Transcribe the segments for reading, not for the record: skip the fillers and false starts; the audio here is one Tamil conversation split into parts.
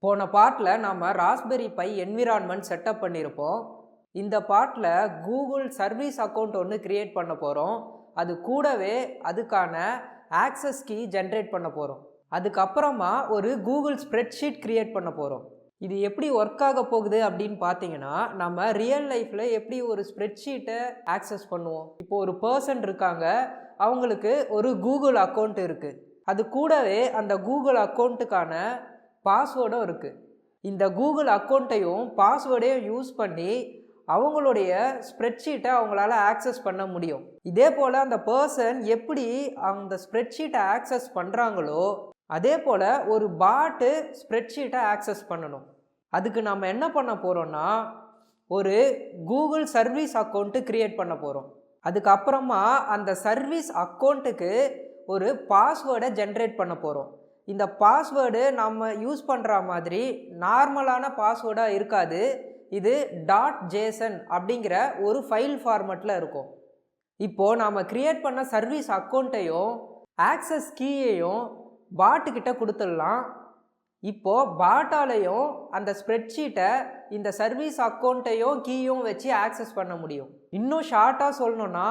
போன பார்ட்ல நாம ராஸ்பெரி பை என்விரான்மெண்ட் செட்டப் பண்ணியிருப்போம். இந்த பார்ட்ல கூகுள் சர்வீஸ் அக்கவுண்ட் ஒன்று கிரியேட் பண்ண போகிறோம். அது கூடவே அதுக்கான ஆக்சஸ் கீ ஜென்ரேட் பண்ண போகிறோம். அதுக்கப்புறமா ஒரு கூகுள் ஸ்ப்ரெட்ஷீட் கிரியேட் பண்ண போகிறோம். இது எப்படி ஒர்க் ஆக போகுது அப்படின்னு பார்த்தீங்கன்னா, நம்ம ரியல் லைஃப்பில் எப்படி ஒரு ஸ்ப்ரெட்ஷீட்டை ஆக்சஸ் பண்ணுவோம். இப்போ ஒரு பர்சன் இருக்காங்க, அவங்களுக்கு ஒரு கூகுள் அக்கௌண்ட் இருக்குது. அது கூடவே அந்த கூகுள் அக்கௌண்ட்டுக்கான பாஸ்வேர்டும் இருக்குது. இந்த கூகுள் அக்கௌண்ட்டையும் பாஸ்வேர்டையும் யூஸ் பண்ணி அவங்களுடைய ஸ்ப்ரெட்ஷீட்டை அவங்களால ஆக்சஸ் பண்ண முடியும். இதே போல் அந்த பர்சன் எப்படி அந்த ஸ்ப்ரெட்ஷீட்டை ஆக்சஸ் பண்ணுறாங்களோ அதே போல் ஒரு பாட்டு ஸ்ப்ரெட்ஷீட்டை ஆக்சஸ் பண்ணணும். அதுக்கு நம்ம என்ன பண்ண போகிறோம்னா, ஒரு கூகுள் சர்வீஸ் அக்கௌண்ட்டு க்ரியேட் பண்ண போகிறோம். அதுக்கப்புறமா அந்த சர்வீஸ் அக்கௌண்ட்டுக்கு ஒரு பாஸ்வேர்டை ஜென்ரேட் பண்ண போகிறோம். இந்த பாஸ்வேர்டு நம்ம யூஸ் பண்ணுற மாதிரி நார்மலான பாஸ்வேர்டாக இருக்காது. இது .json அப்படிங்கிற ஒரு ஃபைல் ஃபார்மேட்டில் இருக்கும். இப்போது நாம் க்ரியேட் பண்ண சர்வீஸ் அக்கௌண்ட்டையும் ஆக்சஸ் கீயையும் பாட்டுக்கிட்ட கொடுத்துடலாம். இப்போது பாட்டாலையும் அந்த ஸ்ப்ரெட்ஷீட்டை இந்த சர்வீஸ் அக்கௌண்ட்டையும் கீயும் வச்சு ஆக்சஸ் பண்ண முடியும். இன்னும் ஷார்ட்டாக சொல்லணுன்னா,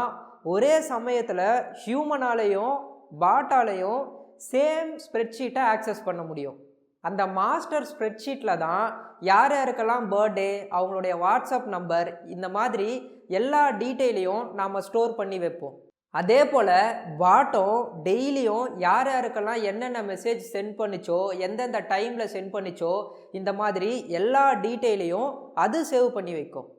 ஒரே சமயத்தில் ஹியூமனாலையும் பாட்டாலையும் சேம் ஸ்ப்ரெட்ஷீட்டை ஆக்சஸ் பண்ண முடியும். அந்த மாஸ்டர் ஸ்ப்ரெட்ஷீட்டில் தான் யார் யாருக்கெல்லாம் பர்த்டே, அவங்களுடைய வாட்ஸ்அப் நம்பர், இந்த மாதிரி எல்லா டீட்டெயிலையும் நாம் ஸ்டோர் பண்ணி வைப்போம். அதே போல் பாட்டும் டெய்லியும் யார் யாருக்கெல்லாம் என்னென்ன மெசேஜ் சென்ட் பண்ணிச்சோ, எந்தெந்த டைமில் சென்ட் பண்ணிச்சோ, இந்த மாதிரி எல்லா டீட்டெயிலையும் அது சேவ் பண்ணி வைக்கும்.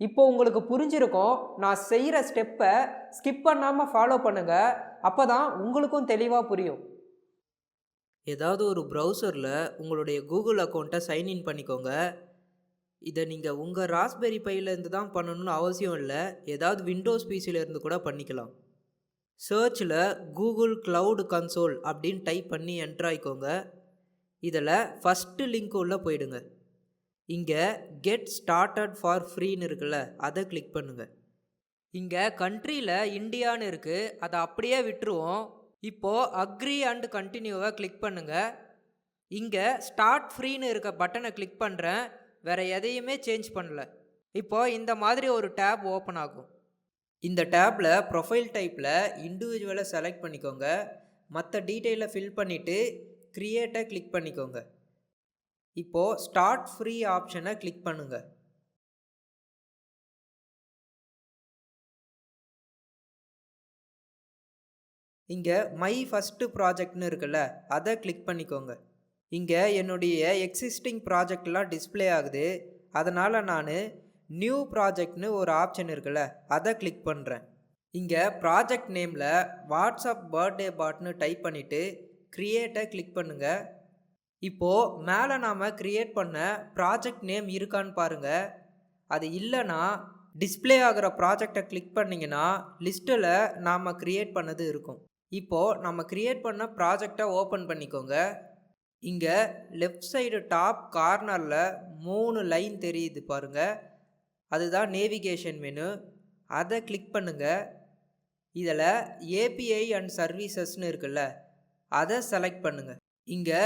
இப்போ உங்களுக்கு புரிஞ்சிருக்கும். நான் செய்கிற ஸ்டெப்பை ஸ்கிப் பண்ணாமல் ஃபாலோ பண்ணுங்கள். அப்போ தான் உங்களுக்கும் தெளிவாக புரியும். ஏதாவது ஒரு ப்ரௌசரில் உங்களுடைய கூகுள் அக்கௌண்ட்டை சைன்இன் பண்ணிக்கோங்க. இதை நீங்கள் உங்கள் ராஸ்பெரி பையிலேருந்து தான் பண்ணணும்னு அவசியம் இல்லை. ஏதாவது விண்டோஸ் பிசியிலேருந்து கூட பண்ணிக்கலாம். சர்ச்சில் கூகுள் க்ளவுட் கன்சோல் அப்படின்னு டைப் பண்ணி என்டர் ஆகிக்கோங்க. இதில் ஃபஸ்ட்டு லிங்க் உள்ளே போயிடுங்க. இங்கே கெட் ஸ்டார்டட் ஃபார் ஃப்ரீன்னு இருக்குல்ல, அதை கிளிக் பண்ணுங்கள். இங்கே கண்ட்ரியில் இந்தியான்னு இருக்குது, அதை அப்படியே விட்டுருவோம். இப்போது அக்ரி அண்ட் கண்டினியூவை கிளிக் பண்ணுங்கள். இங்கே ஸ்டார்ட் ஃப்ரீன்னு இருக்க பட்டனை கிளிக் பண்ணுறேன். வேறு எதையுமே சேஞ்ச் பண்ணல. இப்போது இந்த மாதிரி ஒரு டேப் ஓப்பன் ஆகும். இந்த டேப்பில் ப்ரொஃபைல் டைப்பில் இண்டிவிஜுவலை செலக்ட் பண்ணிக்கோங்க. மற்ற டீட்டெயிலை ஃபில் பண்ணிவிட்டு க்ரியேட்டை கிளிக் பண்ணிக்கோங்க. இப்போது ஸ்டார்ட் ஃப்ரீ ஆப்ஷனை கிளிக் பண்ணுங்கள். இங்கே மை ஃபஸ்ட்டு ப்ராஜெக்ட்னு இருக்குல்ல, அதை கிளிக் பண்ணிக்கோங்க. இங்கே என்னுடைய எக்ஸிஸ்டிங் ப்ராஜெக்ட்லாம் டிஸ்பிளே ஆகுது. அதனால் நான் நியூ ப்ராஜெக்ட்னு ஒரு ஆப்ஷன் இருக்குல்ல, அதை கிளிக் பண்ணுறேன். இங்கே ப்ராஜெக்ட் நேமில் வாட்ஸ்அப் பர்த்டே பாட்னு டைப் பண்ணிவிட்டு க்ரியேட்டை கிளிக் பண்ணுங்கள். இப்போது மேலே நாம் க்ரியேட் பண்ண ப்ராஜெக்ட் நேம் இருக்கான்னு பாருங்கள். அது இல்லைன்னா டிஸ்பிளே ஆகிற ப்ராஜெக்டை கிளிக் பண்ணிங்கன்னா லிஸ்ட்டில் நாம் க்ரியேட் பண்ணது இருக்கும். இப்போது நம்ம க்ரியேட் பண்ண ப்ராஜெக்டை ஓப்பன் பண்ணிக்கோங்க. இங்கே லெஃப்ட் சைடு டாப் கார்னரில் 3 லைன் தெரியுது பாருங்கள், அதுதான் நேவிகேஷன் மெனு. அதை கிளிக் பண்ணுங்கள். இதில் ஏபிஐ அண்ட் சர்வீசஸ்னு இருக்குல்ல, அதை செலக்ட் பண்ணுங்கள். இங்கே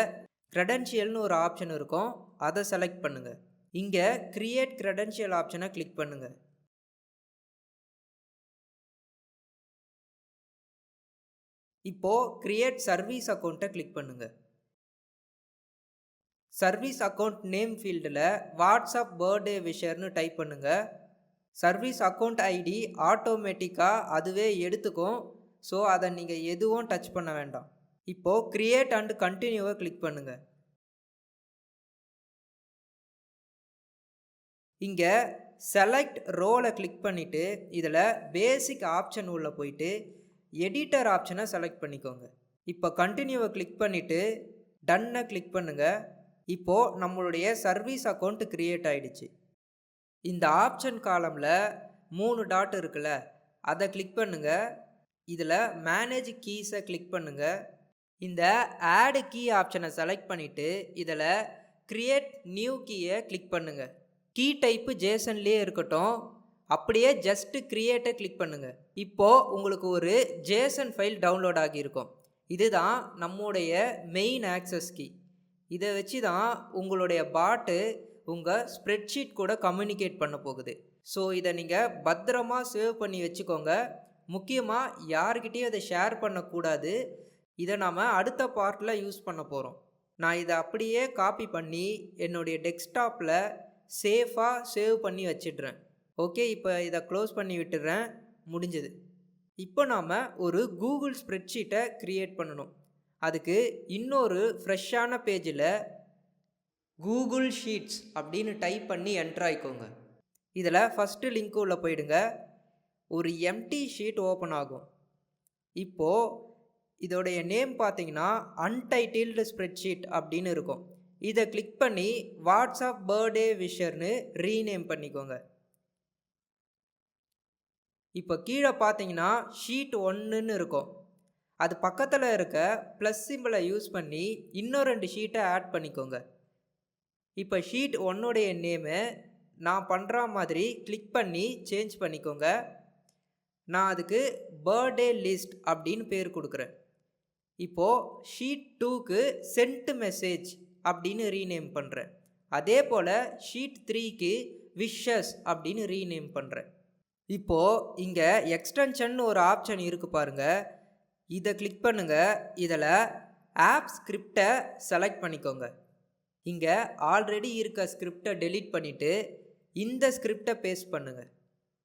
க்ரெடென்ஷியல்னு ஒரு ஆப்ஷன் இருக்கும், அதை செலக்ட் பண்ணுங்கள். இங்கே க்ரியேட் க்ரெடென்ஷியல் ஆப்ஷனை கிளிக் பண்ணுங்கள். இப்போது க்ரியேட் சர்வீஸ் அக்கௌண்ட்டை கிளிக் பண்ணுங்கள். சர்வீஸ் அக்கௌண்ட் நேம் ஃபீல்டில் வாட்ஸ்அப் பர்த்டே விஷர்னு டைப் பண்ணுங்கள். சர்வீஸ் அக்கௌண்ட் ஐடி ஆட்டோமேட்டிக்காக அதுவே எடுத்துக்கும். ஸோ அதை நீங்கள் எதுவும் டச் பண்ண வேண்டாம். இப்போது க்ரியேட் அண்ட் கண்டினியூவை கிளிக் பண்ணுங்கள். இங்கே செலக்ட் ரோலை கிளிக் பண்ணிவிட்டு இதில் பேசிக் ஆப்ஷன் உள்ளே போயிட்டு எடிட்டர் ஆப்ஷனை செலக்ட் பண்ணிக்கோங்க. இப்போ கண்டினியூவை கிளிக் பண்ணிவிட்டு டன்னை கிளிக் பண்ணுங்கள். இப்போது நம்மளுடைய சர்வீஸ் அக்கௌண்ட் க்ரியேட் ஆகிடுச்சு. இந்த ஆப்ஷன் காலமில் 3 டாட் இருக்குல்ல, அதை கிளிக் பண்ணுங்கள். இதில் மேனேஜ் கீஸை கிளிக் பண்ணுங்கள். இந்த ஆட் கீ ஆப்ஷனை செலக்ட் பண்ணிவிட்டு இதில் க்ரியேட் நியூ கீயை கிளிக் பண்ணுங்கள். கீ டைப்பு ஜேசன்லேயே இருக்கட்டும். அப்படியே ஜஸ்ட்டு க்ரியேட்டை கிளிக் பண்ணுங்கள். இப்போது உங்களுக்கு ஒரு ஜேசன் ஃபைல் டவுன்லோட் ஆகியிருக்கும். இதுதான் நம்முடைய மெயின் ஆக்சஸ் கீ. இதை வச்சு தான் உங்களுடைய பாட்டு உங்கள் ஸ்ப்ரெட்ஷீட் கூட கம்யூனிகேட் பண்ண போகுது. ஸோ இதை நீங்கள் பத்திரமா சேவ் பண்ணி வச்சுக்கோங்க. முக்கியமாக யார்கிட்டயும் இதை ஷேர் பண்ணக்கூடாது. இதை நாம் அடுத்த பார்ட்டில் யூஸ் பண்ண போகிறோம். நான் இதை அப்படியே காப்பி பண்ணி என்னுடைய டெஸ்க்டாப்பில் சேஃபாக சேவ் பண்ணி வச்சிடுறேன். ஓகே, இப்போ இதை க்ளோஸ் பண்ணி விட்டுடுறேன். முடிஞ்சது. இப்போ நாம் ஒரு கூகுள் ஸ்ப்ரெட்ஷீட்டை க்ரியேட் பண்ணணும். அதுக்கு இன்னொரு ஃப்ரெஷ்ஷான பேஜில் கூகுள் ஷீட்ஸ் அப்படின்னு டைப் பண்ணி என்டர் ஆகிக்கோங்க. இதில் ஃபஸ்ட்டு லிங்க் உள்ள போயிடுங்க. ஒரு எம்டி ஷீட் ஓப்பன் ஆகும். இப்போது இதோடைய நேம் பார்த்தீங்கன்னா அன்டைட்டில்டு ஸ்ப்ரெட்ஷீட் அப்படின்னு இருக்கும். இதை கிளிக் பண்ணி வாட்ஸ்அப் பர்த்டே விஷர்னு ரீநேம் பண்ணிக்கோங்க. இப்போ கீழே பார்த்தீங்கன்னா ஷீட் 1ன்னு இருக்கும். அது பக்கத்தில் இருக்க ப்ளஸ் சிம்பிளை யூஸ் பண்ணி இன்னும் 2 ஷீட்டை ஆட் பண்ணிக்கோங்க. இப்போ ஷீட் 1உடைய நேமு நான் பண்ணுற மாதிரி கிளிக் பண்ணி சேஞ்ச் பண்ணிக்கோங்க. நான் அதுக்கு பர்த்டே லிஸ்ட் அப்படின்னு பேர் கொடுக்குறேன். இப்போது ஷீட் 2க்கு சென்ட் மெசேஜ் அப்படின்னு ரீநேம் பண்ணுறேன். அதே போல் ஷீட் 3க்கு விஷஸ் அப்படின்னு ரீநேம் பண்ணுறேன். இப்போது இங்கே எக்ஸ்டென்ஷன் ஒரு ஆப்ஷன் இருக்குது பாருங்கள். இதை கிளிக் பண்ணுங்கள். இதில் ஆப் ஸ்கிரிப்டை செலக்ட் பண்ணிக்கோங்க. இங்கே ஆல்ரெடி இருக்க ஸ்கிரிப்டை டெலீட் பண்ணிவிட்டு இந்த ஸ்கிரிப்டை பேஸ்ட் பண்ணுங்கள்.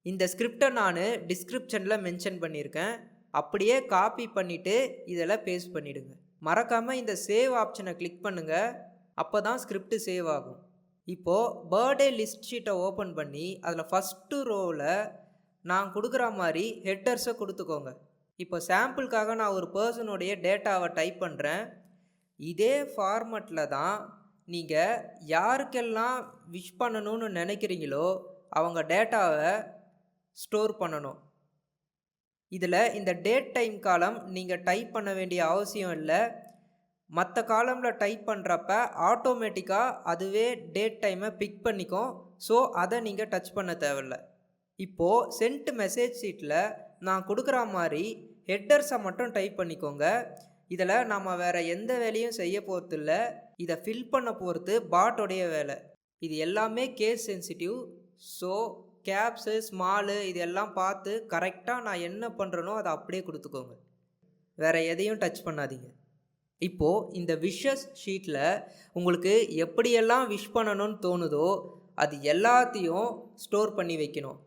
இந்த ஸ்கிரிப்டை நான் டிஸ்கிரிப்ஷனில் மென்ஷன் பண்ணியிருக்கேன். அப்படியே காப்பி பண்ணிவிட்டு இதில் பேஸ்ட் பண்ணிவிடுங்க. மறக்காமல் இந்த சேவ் ஆப்ஷனை கிளிக் பண்ணுங்கள். அப்போ தான் ஸ்கிரிப்ட் சேவ் ஆகும். இப்போது பர்த்டே லிஸ்ட் ஷீட்டை ஓப்பன் பண்ணி அதில் ஃபஸ்ட்டு ரோவில் நான் கொடுக்குற மாதிரி ஹெட்டர்ஸை கொடுத்துக்கோங்க. இப்போ சாம்பிளுக்காக நான் ஒரு பர்சனுடைய டேட்டாவை டைப் பண்ணுறேன். இதே ஃபார்மட்டில் தான் நீங்கள் யாருக்கெல்லாம் விஷ் பண்ணணும்னு நினைக்கிறீங்களோ அவங்க டேட்டாவை ஸ்டோர் பண்ணணும். இதில் இந்த டேட் டைம் காலம் நீங்கள் டைப் பண்ண வேண்டிய அவசியம் இல்லை. மற்ற காலமில் டைப் பண்ணுறப்ப ஆட்டோமேட்டிக்காக அதுவே டேட் டைமை பிக் பண்ணிக்கும். ஸோ அதை நீங்கள் டச் பண்ண தேவையில்லை. இப்போது சென்ட் மெசேஜ் ஷீட்டில் நான் கொடுக்குற மாதிரி ஹெட்டர்ஸை மட்டும் டைப் பண்ணிக்கோங்க. இதில் நாம் வேறு எந்த வேலையும் செய்ய போகிறதில்ல. இதை ஃபில் பண்ண போகிறது பாட்டோடைய வேலை. இது எல்லாமே case sensitive. So caps small இது எல்லாம் பார்த்து கரெக்டாக நான் என்ன பண்ணுறனோ அதை அப்படியே கொடுத்துக்கோங்க. வேறு எதையும் டச் பண்ணாதீங்க. இப்போது இந்த விஷஸ் ஷீட்டில் உங்களுக்கு எப்படியெல்லாம் விஷ் பண்ணணும்னு தோணுதோ அது எல்லாத்தையும் ஸ்டோர் பண்ணி வைக்கணும்.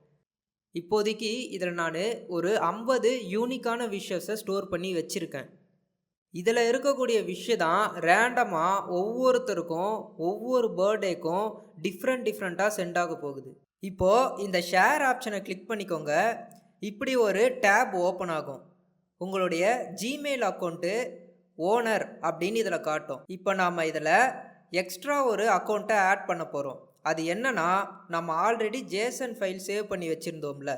இப்போதைக்கு இதில் நான் ஒரு 50 யூனிக்கான விஷஸை ஸ்டோர் பண்ணி வச்சுருக்கேன். இதில் இருக்கக்கூடிய விஷயம் தான் ரேண்டமாக ஒவ்வொருத்தருக்கும் ஒவ்வொரு பர்த்டேக்கும் டிஃப்ரெண்ட்டாக சென்ட் ஆக போகுது. இப்போது இந்த ஷேர் ஆப்ஷனை கிளிக் பண்ணிக்கோங்க. இப்படி ஒரு டேப் ஓப்பன் ஆகும். உங்களுடைய ஜிமெயில் அக்கௌண்ட்டு ஓனர் அப்படின்னு இதில் காட்டும். இப்போ நாம் இதில் எக்ஸ்ட்ரா ஒரு அக்கௌண்ட்டை ஆட் பண்ண போகிறோம். அது என்னன்னா, நம்ம ஆல்ரெடி ஜேசன் ஃபைல் சேவ் பண்ணி வச்சுருந்தோம்ல,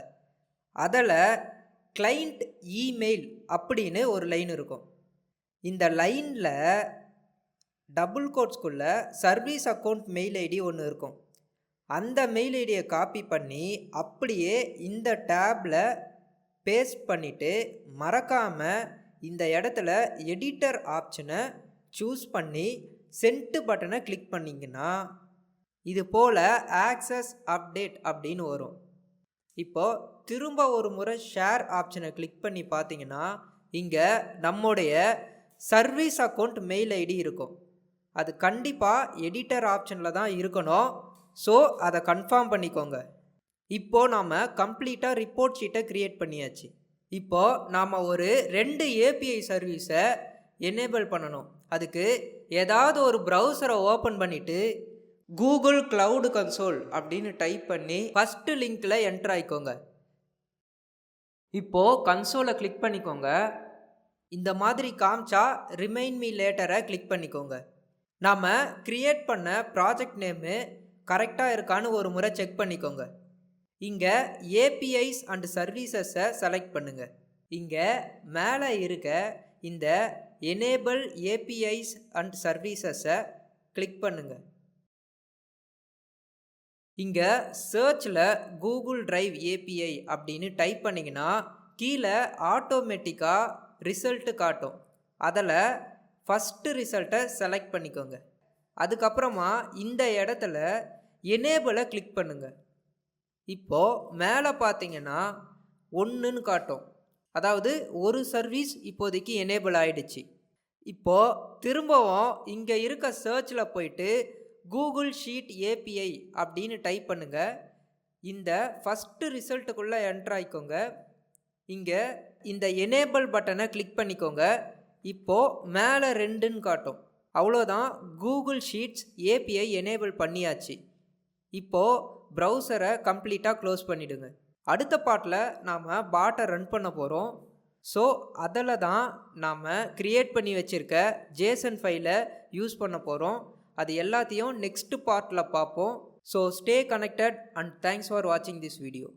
அதில் கிளைண்ட் இமெயில் அப்படின்னு ஒரு லைன் இருக்கும். இந்த லைனில் டபுள் கோட்ஸ்குள்ளே சர்வீஸ் அக்கௌண்ட் மெயில் ஐடி ஒன்று இருக்கும். அந்த மெயில் ஐடியை காப்பி பண்ணி அப்படியே இந்த டேப்பில் பேஸ்ட் பண்ணிவிட்டு மறக்காமல் இந்த இடத்துல எடிட்டர் ஆப்ஷனை சூஸ் பண்ணி சென்ட் பட்டனை கிளிக் பண்ணிங்கன்னா இது போல் ஆக்சஸ் அப்டேட் அப்படின்னு வரும். இப்போது திரும்ப ஒரு முறை ஷேர் ஆப்ஷனை கிளிக் பண்ணி பார்த்தீங்கன்னா இங்கே நம்முடைய சர்வீஸ் அக்கௌண்ட் மெயில் ஐடி இருக்கும். அது கண்டிப்பாக எடிட்டர் ஆப்ஷனில் தான் இருக்கணும். ஸோ அதை கன்ஃபார்ம் பண்ணிக்கோங்க. இப்போது நாம் கம்ப்ளீட்டாக ரிப்போர்ட் ஷீட்டை க்ரியேட் பண்ணியாச்சு. இப்போது நாம் ஒரு 2 ஏபிஐ சர்வீஸை எனேபிள் பண்ணணும். அதுக்கு ஏதாவது ஒரு ப்ரௌசரை ஓப்பன் பண்ணிவிட்டு கூகுள் க்ளவுட் கன்சோல் அப்படின்னு டைப் பண்ணி ஃபஸ்ட்டு லிங்க்கில் என்டர் ஆகிக்கோங்க. இப்போது கன்சோலை கிளிக் பண்ணிக்கோங்க. இந்த மாதிரி காமிச்சா ரிமைண்ட் மீ லேட்டரை கிளிக் பண்ணிக்கோங்க. நாம் க்ரியேட் பண்ண ப்ராஜெக்ட் நேமு கரெக்டாக இருக்கான்னு ஒரு முறை செக் பண்ணிக்கோங்க. இங்கே ஏபிஐஸ் அண்ட் சர்வீசஸை செலக்ட் பண்ணுங்கள். இங்கே மேலே இருக்க இந்த எனேபிள் ஏபிஐஸ் அண்ட் சர்வீசஸை கிளிக் பண்ணுங்கள். இங்கே சர்ச்சில் கூகுள் டிரைவ் ஏபிஐ அப்படின்னு டைப் பண்ணிங்கன்னா கீழே ஆட்டோமேட்டிக்காக ரிசல்ட்டு காட்டும். அதில் ஃபஸ்ட்டு ரிசல்ட்டை செலக்ட் பண்ணிக்கோங்க. அதுக்கப்புறமா இந்த இடத்துல எனேபிளை கிளிக் பண்ணுங்கள். இப்போது மேலே பார்த்தீங்கன்னா 1ன்னு காட்டும். அதாவது ஒரு சர்வீஸ் இப்போதைக்கு எனேபிள் ஆகிடுச்சு. இப்போது திரும்பவும் இங்கே இருக்க சர்ச்சில் போயிட்டு கூகுள் ஷீட் ஏபிஐ அப்படின்னு டைப் பண்ணுங்கள். இந்த ஃபஸ்ட்டு ரிசல்ட்டுக்குள்ளே என்ட்ரு ஆகிக்கோங்க. இங்கே இந்த எனேபிள் பட்டனை கிளிக் பண்ணிக்கோங்க. இப்போது மேலே 2ன்னு காட்டும். அவ்வளோதான், கூகுள் ஷீட்ஸ் ஏபிஐ எனேபிள் பண்ணியாச்சு. இப்போது ப்ரௌசரை கம்ப்ளீட்டாக க்ளோஸ் பண்ணிவிடுங்க. அடுத்த பாட்டில் நாம் பாட்டை ரன் பண்ண போகிறோம். ஸோ அதில் தான் நாம் க்ரியேட் பண்ணி வச்சுருக்க ஜேசன் ஃபைலை யூஸ் பண்ண போகிறோம். அது எல்லாத்தையும் நெக்ஸ்ட் பார்ட்டில் பார்ப்போம். So stay connected and thanks for வாட்சிங் திஸ் வீடியோ.